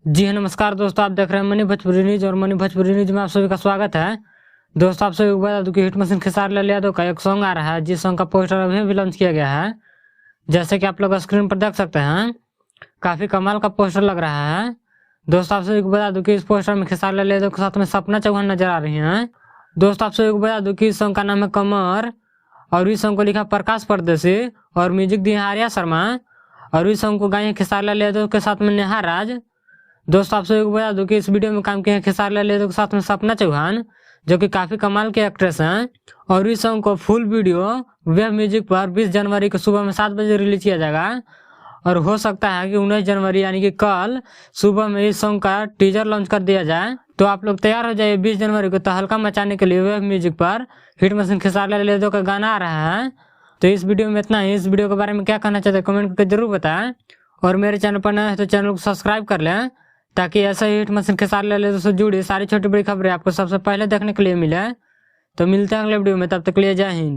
जी हाँ, नमस्कार दोस्तों, आप देख रहे हैं मनी भोजपुरी न्यूज और मनी भोजपुरी न्यूज में आप सभी का स्वागत है। दोस्तों, आप सभी को बता दूं कि हिट मशीन खेसारी लाल यादव का एक सॉन्ग आ रहा है, जिस सॉन्ग का पोस्टर अभी भी लॉन्च किया गया है। जैसे कि आप लोग स्क्रीन पर देख सकते हैं, काफी कमाल का पोस्टर लग रहा है। दोस्तों, आप सभी को बता दूं कि इस पोस्टर में खेसारी लाल यादव के साथ में सपना चौहान नजर आ रही है। दोस्तों, आप सभी को बता दूं कि इस सॉन्ग का नाम है कमर और इस सॉन्ग को लिखा प्रकाश परदेसी और म्यूजिक दिया है आर्या शर्मा और इस सॉन्ग को गाए हैं खेसारी लाल यादव के साथ में नेहा राज। दोस्तों, आप सभी को बता दूं कि इस वीडियो में काम किए हैं खेसारी लाल यादव के साथ में सपना चौहान, जो कि काफी कमाल के एक्ट्रेस हैं। और इस सॉन्ग को फुल वीडियो वेब म्यूजिक पर 20 जनवरी को सुबह में 7 बजे रिलीज किया जाएगा और हो सकता है कि 19 जनवरी यानी कि कल सुबह में इस सॉन्ग का टीजर लॉन्च कर दिया जाए। तो आप लोग तैयार हो जाइए 20 जनवरी को तहलका मचाने के लिए वेब म्यूजिक पर हिट मशीन खेसारी लाल यादव का गाना आ रहा है। तो इस वीडियो में इतना ही। इस वीडियो के बारे में क्या कहना चाहते हैं कमेंट करके जरूर बताएं और मेरे चैनल पर नए हैं तो चैनल को सब्सक्राइब कर लें, ताकि ऐसा ही हिट मशीन खेसारी लाल यादव से जुड़ी सारी छोटी बड़ी खबरें आपको सबसे पहले देखने के लिए मिले। तो मिलते हैं अगले वीडियो में, तब तक के लिए जय हिंद।